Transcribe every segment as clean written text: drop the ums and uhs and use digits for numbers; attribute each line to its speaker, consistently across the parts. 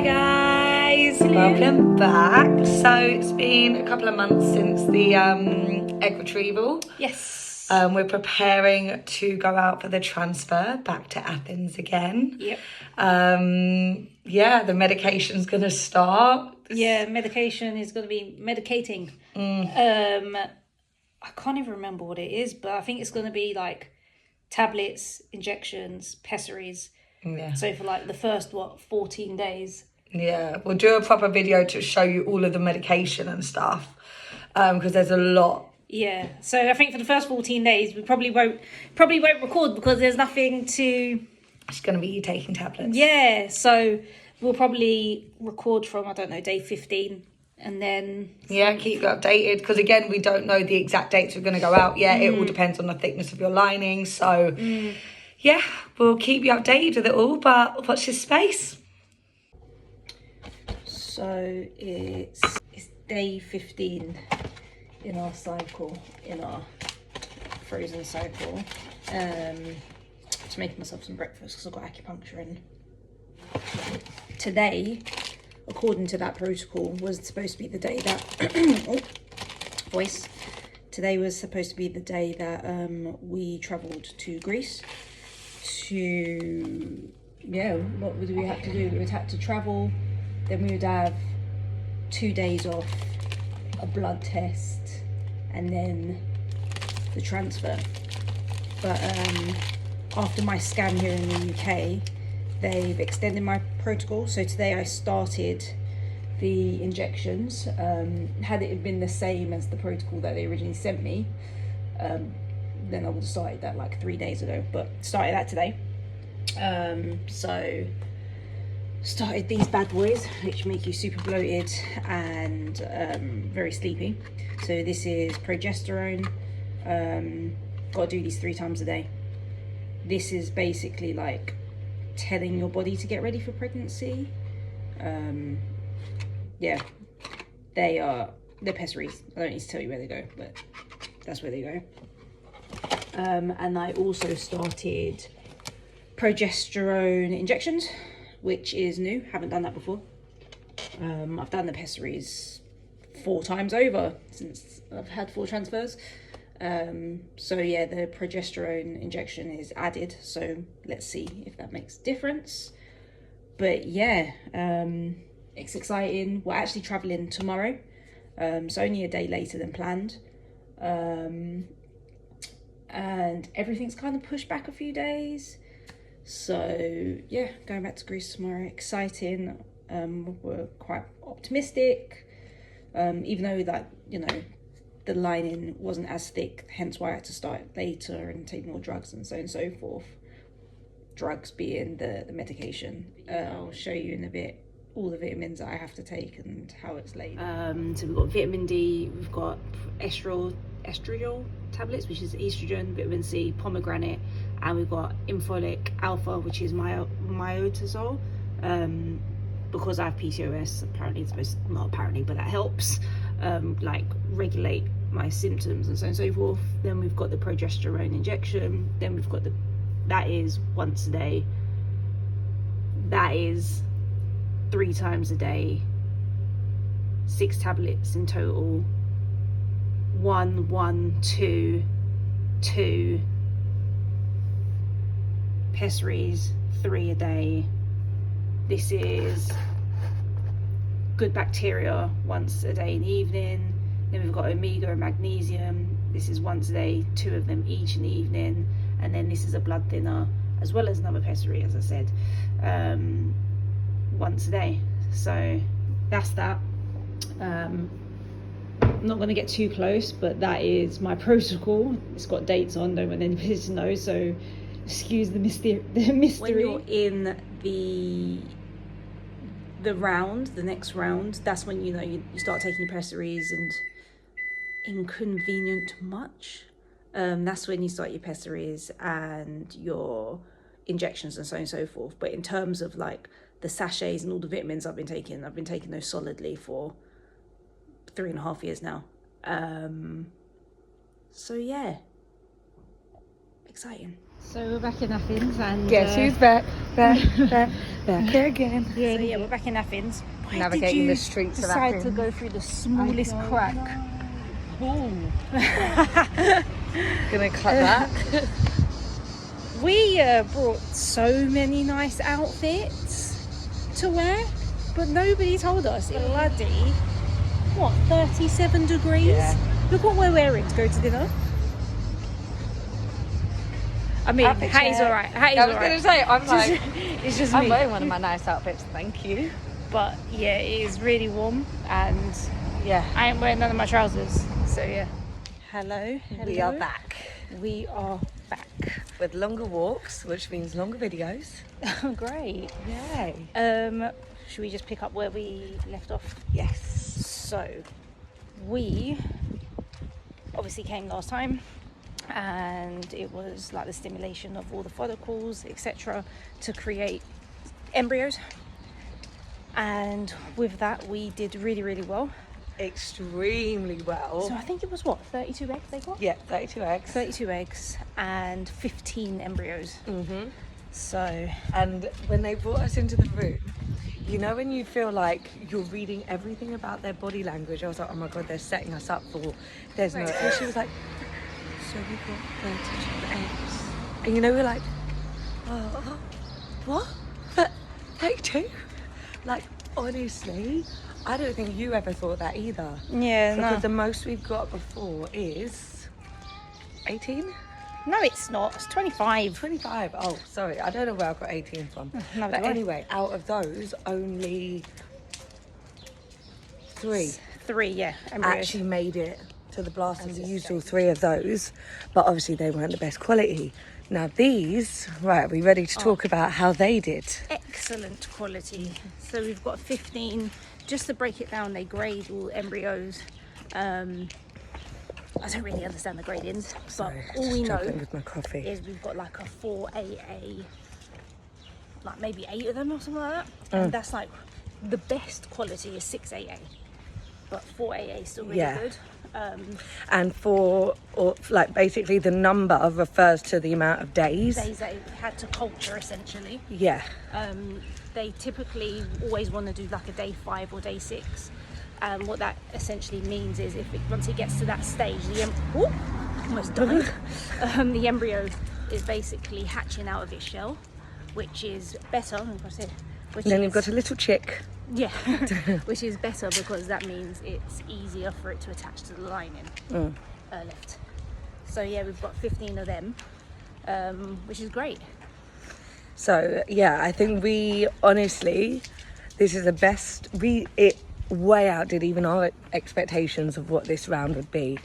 Speaker 1: guys, welcome back. So it's been a couple of months since the egg retrieval.
Speaker 2: Yes.
Speaker 1: We're preparing to go out for the transfer back to Athens again.
Speaker 2: Yep.
Speaker 1: Yeah, the medication's gonna start.
Speaker 2: Yeah, medication is going to be medicating. I can't even remember what it is, but I think it's going to be like tablets, injections, pessaries.
Speaker 1: Yeah.
Speaker 2: So for like the first 14 days.
Speaker 1: Yeah, we'll do a proper video to show you all of the medication and stuff, because there's a lot.
Speaker 2: Yeah, so I think for the first 14 days we probably won't record because there's nothing to.
Speaker 1: It's gonna be you taking tablets.
Speaker 2: Yeah, so we'll probably record from, I don't know, day 15, and then
Speaker 1: yeah, keep you updated, because again, we don't know the exact dates we're going to go out yet. It all depends on the thickness of your lining. So yeah, we'll keep you updated with it all, but watch this space.
Speaker 2: So it's day 15 in our cycle, in our frozen cycle. Just making myself some breakfast because I've got acupuncture in. Today, according to that protocol, was supposed to be the day that Today was supposed to be the day that we travelled to Greece to, what would we have to do? We would have to travel, then we would have 2 days off, a blood test, and then the transfer. But after my scan here in the UK, they've extended my protocol. So today I started the injections. Had it been the same as the protocol that they originally sent me, then I would have started that like 3 days ago, but started that today. So started these bad boys, which make you super bloated and very sleepy. So this is progesterone. Got to do these 3 times a day. This is basically like telling your body to get ready for pregnancy. They're pessaries. I don't need to tell you where they go, but that's where they go. And I also started progesterone injections, which is new. Haven't done that before. I've done the pessaries 4 times over since I've had 4 transfers. So yeah, the progesterone injection is added, so let's see if that makes a difference. But yeah, it's exciting. We're actually traveling tomorrow, so only a day later than planned, and everything's kind of pushed back a few days. So yeah, going back to Greece tomorrow, exciting. We're quite optimistic, even though that, the lining wasn't as thick, hence why I had to start later and take more drugs and so on and so forth. Drugs being the medication. I'll show you in a bit all the vitamins that I have to take and how it's laid. So we've got vitamin D, we've got estriol tablets, which is estrogen, vitamin C, pomegranate, and we've got infolic alpha, which is myotazole. Because I have PCOS, apparently it's supposed to, not apparently, but that helps. Like regulate my symptoms and so on and so forth. Then we've got the progesterone injection. Then we've got that is once a day. That is 3 times a day. 6 tablets in total. 1, 1, 2, 2. Pessaries, 3 a day. This is good bacteria once a day in the evening. Then we've got omega and magnesium. This is once a day, 2 of them each in the evening. And then this is a blood thinner, as well as another pessary, as I said, once a day. So that's that. I'm not going to get too close, but that is my protocol. It's got dates on, don't want anybody to know, so excuse the mystery. When you're in the round, the next round, that's when you start taking your pessaries and inconvenient much. That's when you start your pessaries and your injections and so on and so forth. But in terms of like the sachets and all the vitamins I've been taking those solidly for 3.5 years now. So yeah, exciting. So we're back in Athens and...
Speaker 1: Guess who's back again.
Speaker 2: So yeah, we're back in Athens. Why
Speaker 1: Navigating
Speaker 2: did you
Speaker 1: the streets of
Speaker 2: decide
Speaker 1: Athens.
Speaker 2: to go through the smallest crack?
Speaker 1: Gonna cut that.
Speaker 2: We brought so many nice outfits to wear, but nobody told us. Bloody, 37 degrees?
Speaker 1: Yeah.
Speaker 2: Look what we're wearing to go to dinner. I mean, Hattie's alright. Hattie's
Speaker 1: I was
Speaker 2: alright.
Speaker 1: gonna say, I'm like,
Speaker 2: It's just
Speaker 1: I'm
Speaker 2: me.
Speaker 1: wearing one of my nice outfits, thank you.
Speaker 2: But yeah, it is really warm and
Speaker 1: Yeah.
Speaker 2: I ain't wearing none of my trousers. So yeah. Hello.
Speaker 1: We are back.
Speaker 2: We are back.
Speaker 1: With longer walks, which means longer videos.
Speaker 2: Great.
Speaker 1: Yay.
Speaker 2: Should we just pick up where we left off?
Speaker 1: Yes.
Speaker 2: So we obviously came last time and it was like the stimulation of all the follicles, etc., to create embryos, and with that we did really, really well.
Speaker 1: Extremely well.
Speaker 2: So I think it was what, 32 eggs they got?
Speaker 1: Yeah, 32 eggs.
Speaker 2: 32 eggs and 15 embryos. So
Speaker 1: And when they brought us into the room, you know when you feel like you're reading everything about their body language, I was like, oh my god, they're setting us up for there's no. And she was like, so we got 32 eggs. And you know, we're like, oh, what? 32? Like, honestly, I don't think you ever thought that either.
Speaker 2: yeah,
Speaker 1: Because the most we've got before is 18?
Speaker 2: no, it's not. It's 25.
Speaker 1: 25. Oh, sorry. I don't know where I got 18 from.
Speaker 2: No,
Speaker 1: But anyway, out of those, only 3
Speaker 2: yeah, embryos.
Speaker 1: actually made it to the blast, and we used all 3 of those. But obviously they weren't the best quality. Now these, right, are we ready to talk about how they did?
Speaker 2: Excellent quality. So we've got 15. Just to break it down, they grade all embryos. I don't really understand the gradings, but
Speaker 1: Sorry,
Speaker 2: all we
Speaker 1: just
Speaker 2: know
Speaker 1: jumping with my coffee.
Speaker 2: is we've got like a 4AA, like maybe 8 of them or something like that. And that's like the best quality is 6AA, but 4AA is still really
Speaker 1: Yeah.
Speaker 2: good.
Speaker 1: And like basically the number refers to the amount of days.
Speaker 2: Days they had to culture essentially.
Speaker 1: Yeah.
Speaker 2: They typically always want to do like a day 5 or day 6. What that essentially means is once it gets to that stage, almost died. The embryo is basically hatching out of its shell, which is better.
Speaker 1: And then you've got a little chick.
Speaker 2: Yeah, which is better because that means it's easier for it to attach to the lining left. So yeah, we've got 15 of them, which is great.
Speaker 1: So yeah, I think we honestly, this is the best. It way outdid even our expectations of what this round would be.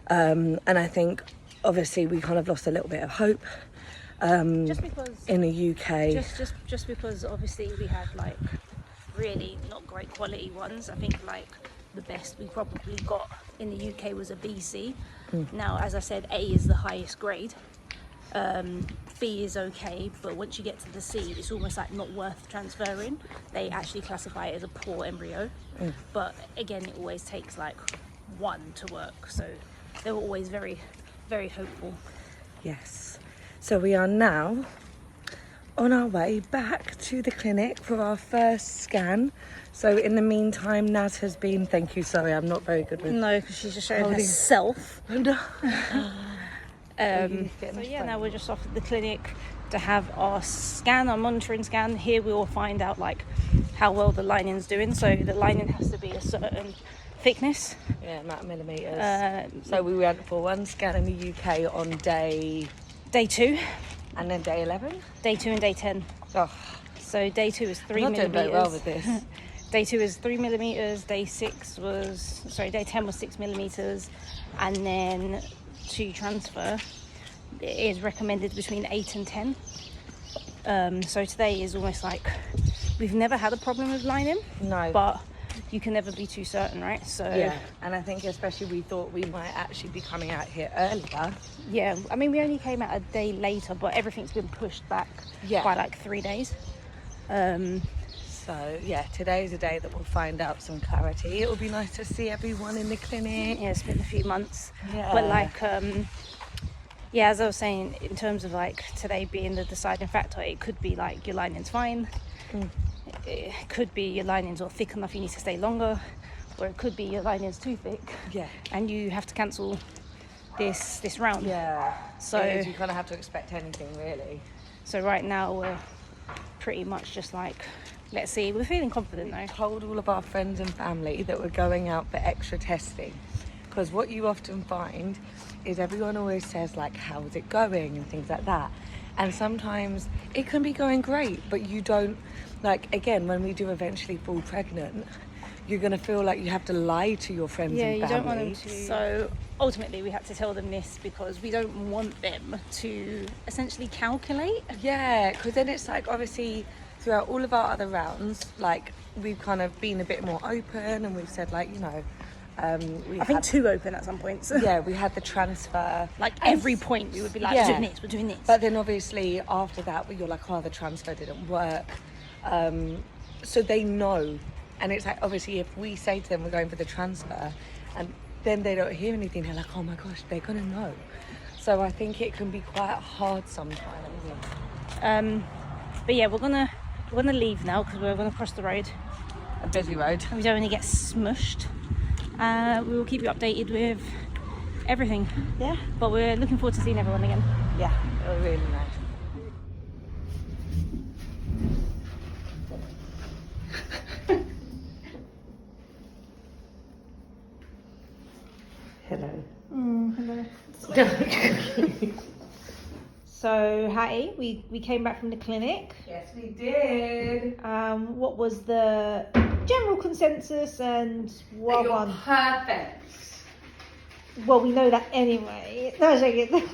Speaker 1: And I think obviously we kind of lost a little bit of hope.
Speaker 2: Just because
Speaker 1: in the UK.
Speaker 2: Just because obviously we had like really not great quality ones. I think like the best we probably got in the UK was a BC. Now, as I said, A is the highest grade. B is okay, but once you get to the C, it's almost like not worth transferring. They actually classify it as a poor embryo. But again, it always takes like 1 to work. So they were always very, very hopeful.
Speaker 1: Yes. So we are now on our way back to the clinic for our first scan. So in the meantime, Naz has been, thank you, sorry, I'm not very good with...
Speaker 2: No, because she's just showing
Speaker 1: Holding.
Speaker 2: herself.
Speaker 1: No.
Speaker 2: So yeah, now we're just off at the clinic to have our scan, our monitoring scan. Here we will find out like how well the lining's doing. So the lining has to be a certain thickness.
Speaker 1: Yeah, amount of millimetres. So we went for 1 scan in the UK on day
Speaker 2: 2,
Speaker 1: and then day 11.
Speaker 2: day 2 and day 10.
Speaker 1: Oh,
Speaker 2: So day 2 is 3
Speaker 1: I'm not doing
Speaker 2: millimeters.
Speaker 1: very well with this.
Speaker 2: Day 2 is 3 millimeters. Day 10 was 6 millimeters, and then to transfer, it is recommended between 8 and 10. So today is almost like we've never had a problem with lining.
Speaker 1: No.
Speaker 2: But you can never be too certain, right? So
Speaker 1: Yeah, and I think especially we thought we might actually be coming out here earlier.
Speaker 2: yeah, I mean we only came out a day later, but everything's been pushed back by like 3 days.
Speaker 1: So yeah, today's a day that we'll find out some clarity. It will be nice to see everyone in the clinic.
Speaker 2: Yeah, it's been a few months.
Speaker 1: Yeah.
Speaker 2: But like Yeah, as I was saying, in terms of like today being the deciding factor, it could be like your lining's fine. It could be your lining's not thick enough, you need to stay longer, or it could be your lining's too thick.
Speaker 1: Yeah.
Speaker 2: And you have to cancel this round.
Speaker 1: Yeah.
Speaker 2: So
Speaker 1: you kind of have to expect anything, really.
Speaker 2: So right now we're pretty much just like, let's see. We're feeling confident though.
Speaker 1: We told all of our friends and family that we're going out for extra testing, because what you often find is everyone always says like, how's it going and things like that, and sometimes it can be going great, but you don't, like, again, when we do eventually fall pregnant, you're going to feel like you have to lie to your friends and family.
Speaker 2: Yeah, you don't want them to. So ultimately we had to tell them this because we don't want them to essentially calculate.
Speaker 1: Yeah, because then it's like, obviously throughout all of our other rounds, like, we've kind of been a bit more open, and we've said like, you know,
Speaker 2: I think too open at some points.
Speaker 1: Yeah, we had the transfer.
Speaker 2: Like every point we would be like, we're doing this.
Speaker 1: But then obviously after that, you're like, oh, the transfer didn't work. So they know. And it's like, obviously, if we say to them we're going for the transfer and then they don't hear anything, they're like, oh my gosh, they're going to know. So I think it can be quite hard sometimes.
Speaker 2: But yeah, we're gonna leave now because we're gonna cross the road.
Speaker 1: A busy road.
Speaker 2: And we don't want to get smushed. We will keep you updated with everything.
Speaker 1: Yeah.
Speaker 2: But we're looking forward to seeing everyone again.
Speaker 1: Yeah, it was really nice. Hello.
Speaker 2: Hello. So, Hattie, we came back from the clinic.
Speaker 1: Yes, we did.
Speaker 2: What was the general consensus and what one?
Speaker 1: Perfect.
Speaker 2: Well, we know that anyway. No, joking.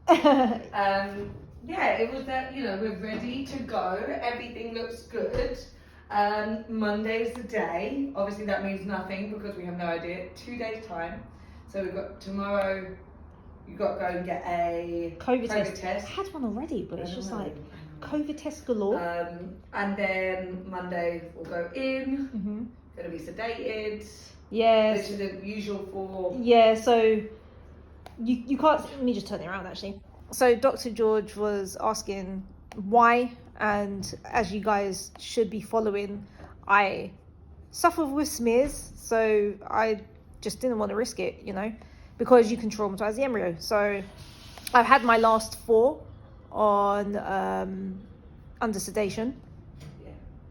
Speaker 1: Yeah, it was that, you know, we're ready to go. Everything looks good. Monday's the day. Obviously that means nothing because we have no idea. 2 days time. So we've got tomorrow, you've got to go and get a
Speaker 2: COVID
Speaker 1: test.
Speaker 2: I had one already, but it's just like COVID test galore.
Speaker 1: And then Monday we'll go in, gonna be sedated.
Speaker 2: Yes.
Speaker 1: Which is the usual for...
Speaker 2: Yeah, so you can't... Let me just turn it around, actually. So Dr. George was asking why, and as you guys should be following, I suffer with smears, so I just didn't want to risk it, you know, because you can traumatize the embryo. So I've had my last 4 on under sedation.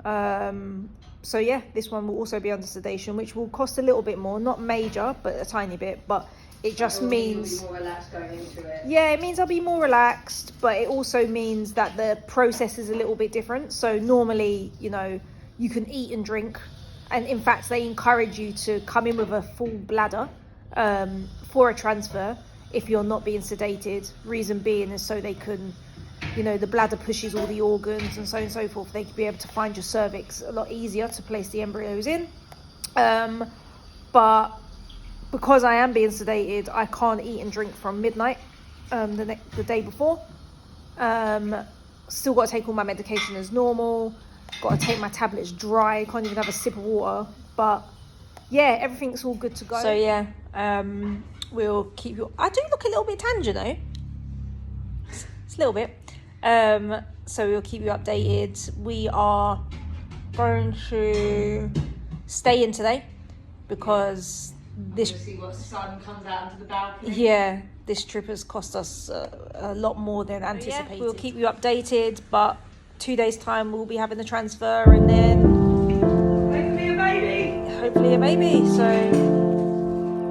Speaker 2: So yeah, this one will also be under sedation, which will cost a little bit more, not major, but a tiny bit, but it just means
Speaker 1: you'll be more relaxed going into it.
Speaker 2: Yeah, it means I'll be more relaxed, but it also means that the process is a little bit different. So normally, you know, you can eat and drink, and in fact they encourage you to come in with a full bladder for a transfer if you're not being sedated. Reason being is so they can, you know, the bladder pushes all the organs and so on and so forth. They can be able to find your cervix a lot easier to place the embryos in. But because I am being sedated, I can't eat and drink from midnight the day before. Still got to take all my medication as normal. Got to take my tablets dry. Can't even have a sip of water. But yeah, everything's all good to go. So yeah, we'll keep you... I do look a little bit tan, you know. It's a little bit. So we'll keep you updated. We are going to stay in today because this...
Speaker 1: see what sun comes out into the balcony.
Speaker 2: Yeah, this trip has cost us a lot more than anticipated. Yeah, we'll keep you updated, but 2 days time we'll be having the transfer, and then
Speaker 1: hopefully a baby.
Speaker 2: So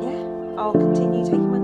Speaker 2: yeah, I'll continue taking my